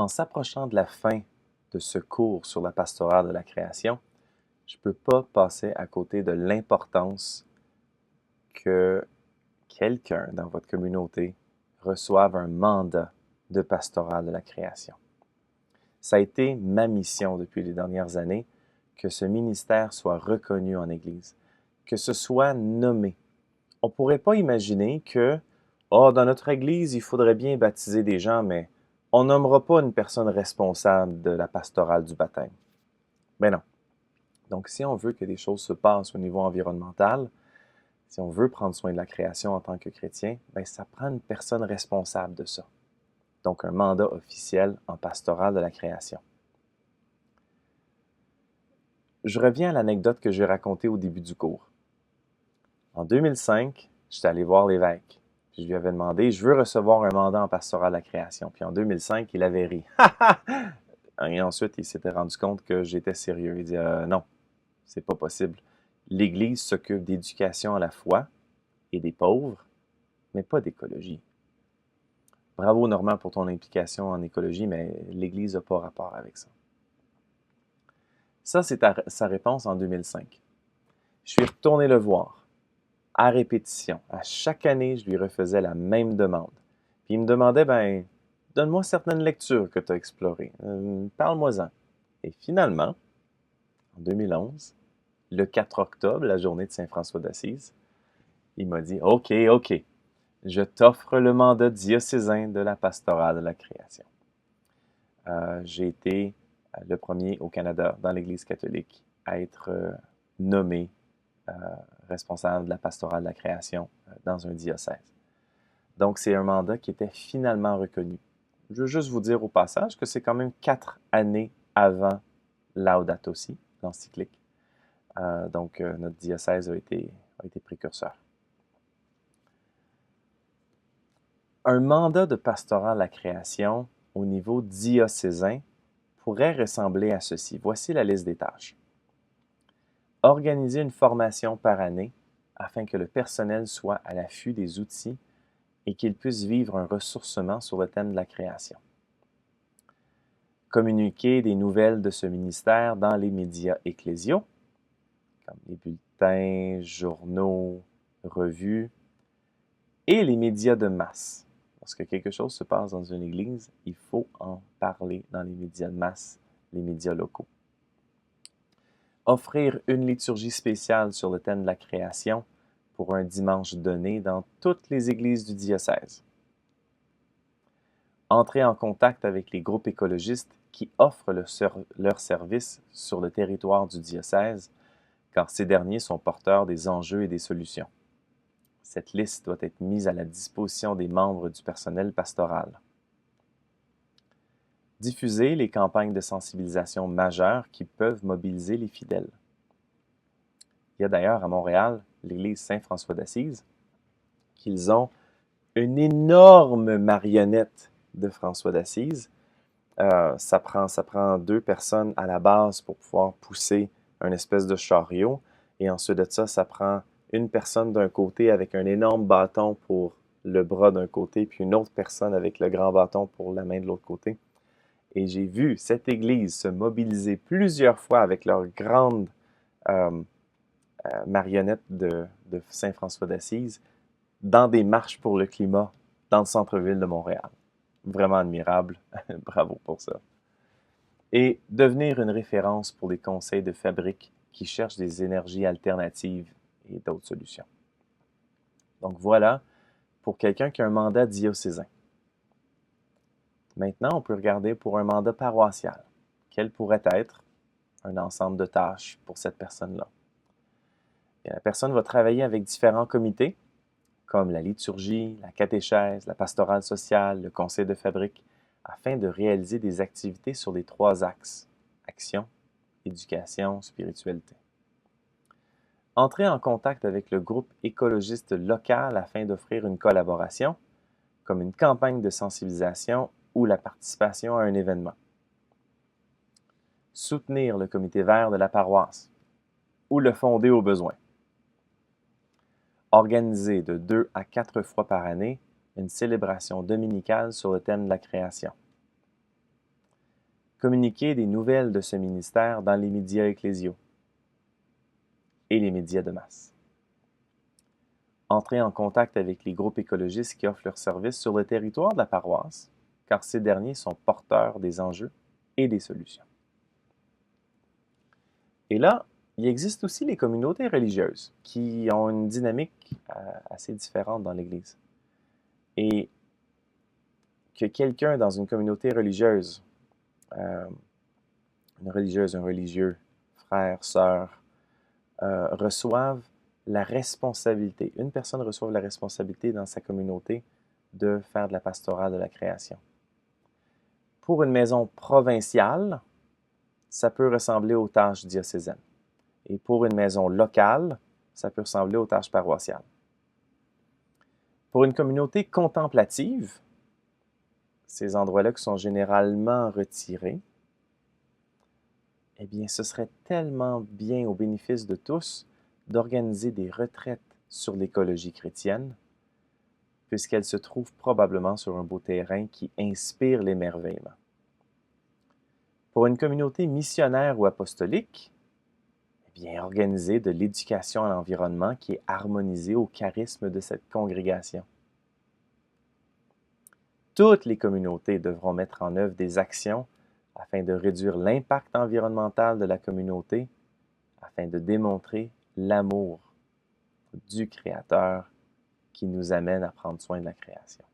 En s'approchant de la fin de ce cours sur la pastorale de la création, je ne peux pas passer à côté de l'importance que quelqu'un dans votre communauté reçoive un mandat de pastorale de la création. Ça a été ma mission depuis les dernières années que ce ministère soit reconnu en Église, que ce soit nommé. On ne pourrait pas imaginer que, dans notre Église, il faudrait bien baptiser des gens, mais on nommera pas une personne responsable de la pastorale du baptême. Mais non. Donc, si on veut que des choses se passent au niveau environnemental, si on veut prendre soin de la création en tant que chrétien, bien, ça prend une personne responsable de ça. Donc, un mandat officiel en pastorale de la création. Je reviens à l'anecdote que j'ai racontée au début du cours. En 2005, j'étais allé voir l'évêque. Puis je lui avais demandé, je veux recevoir un mandat en pastoral de la création. Puis en 2005, il avait ri. Et ensuite, il s'était rendu compte que j'étais sérieux. Il dit, non, c'est pas possible. L'Église s'occupe d'éducation à la foi et des pauvres, mais pas d'écologie. Bravo Normand pour ton implication en écologie, mais l'Église n'a pas rapport avec ça. Ça, c'est sa réponse en 2005. Je suis retourné le voir, à répétition. À chaque année, je lui refaisais la même demande. Puis il me demandait, donne-moi certaines lectures que tu as explorées. Parle-moi-en. Et finalement, en 2011, le 4 octobre, la journée de Saint-François d'Assise, il m'a dit, OK, je t'offre le mandat diocésain de la pastorale de la création. J'ai été le premier au Canada, dans l'Église catholique, à être nommé responsable de la pastorale de la création dans un diocèse. Donc, c'est un mandat qui était finalement reconnu. Je veux juste vous dire au passage que c'est quand même 4 années avant Laudato Si, l'encyclique. Donc, notre diocèse a été précurseur. Un mandat de pastorat à la création au niveau diocésain pourrait ressembler à ceci. Voici la liste des tâches. Organiser une formation par année afin que le personnel soit à l'affût des outils et qu'il puisse vivre un ressourcement sur le thème de la création. Communiquer des nouvelles de ce ministère dans les médias ecclésiaux, comme les bulletins, journaux, revues, et les médias de masse. Lorsque quelque chose se passe dans une église, il faut en parler dans les médias de masse, les médias locaux. Offrir une liturgie spéciale sur le thème de la création pour un dimanche donné dans toutes les églises du diocèse. Entrer en contact avec les groupes écologistes qui offrent leurs services sur le territoire du diocèse, car ces derniers sont porteurs des enjeux et des solutions. Cette liste doit être mise à la disposition des membres du personnel pastoral. Diffuser les campagnes de sensibilisation majeures qui peuvent mobiliser les fidèles. Il y a d'ailleurs à Montréal l'église Saint-François d'Assise, qu'ils ont une énorme marionnette de François d'Assise. Ça prend 2 personnes à la base pour pouvoir pousser une espèce de chariot. Et ensuite de ça, ça prend une personne d'un côté avec un énorme bâton pour le bras d'un côté, puis une autre personne avec le grand bâton pour la main de l'autre côté. Et j'ai vu cette église se mobiliser plusieurs fois avec leur grande marionnette de Saint-François d'Assise dans des marches pour le climat dans le centre-ville de Montréal. Vraiment admirable. Bravo pour ça. Et devenir une référence pour les conseils de fabrique qui cherchent des énergies alternatives et d'autres solutions. Donc voilà, pour quelqu'un qui a un mandat diocésain. Maintenant, on peut regarder pour un mandat paroissial. Quel pourrait être un ensemble de tâches pour cette personne-là? La personne va travailler avec différents comités, comme la liturgie, la catéchèse, la pastorale sociale, le conseil de fabrique, afin de réaliser des activités sur les 3 axes: action, éducation, spiritualité. Entrer en contact avec le groupe écologiste local afin d'offrir une collaboration, comme une campagne de sensibilisation ou la participation à un événement. Soutenir le comité vert de la paroisse ou le fonder au besoin. Organiser de 2 à 4 fois par année une célébration dominicale sur le thème de la création. communiquer des nouvelles de ce ministère dans les médias ecclésiaux et les médias de masse. Entrer en contact avec les groupes écologistes qui offrent leurs services sur le territoire de la paroisse, car ces derniers sont porteurs des enjeux et des solutions. Et là, il existe aussi les communautés religieuses qui ont une dynamique assez différente dans l'Église. Et que quelqu'un dans une communauté religieuse, une religieuse, un religieux, frère, sœur, reçoivent la responsabilité, une personne reçoit la responsabilité dans sa communauté de faire de la pastorale de la création. Pour une maison provinciale, ça peut ressembler aux tâches diocésaines. Et pour une maison locale, ça peut ressembler aux tâches paroissiales. Pour une communauté contemplative, ces endroits-là qui sont généralement retirés, eh bien, ce serait tellement bien au bénéfice de tous d'organiser des retraites sur l'écologie chrétienne, puisqu'elle se trouve probablement sur un beau terrain qui inspire l'émerveillement. Pour une communauté missionnaire ou apostolique, eh bien, organiser de l'éducation à l'environnement qui est harmonisée au charisme de cette congrégation. Toutes les communautés devront mettre en œuvre des actions afin de réduire l'impact environnemental de la communauté, afin de démontrer l'amour du Créateur qui nous amène à prendre soin de la création.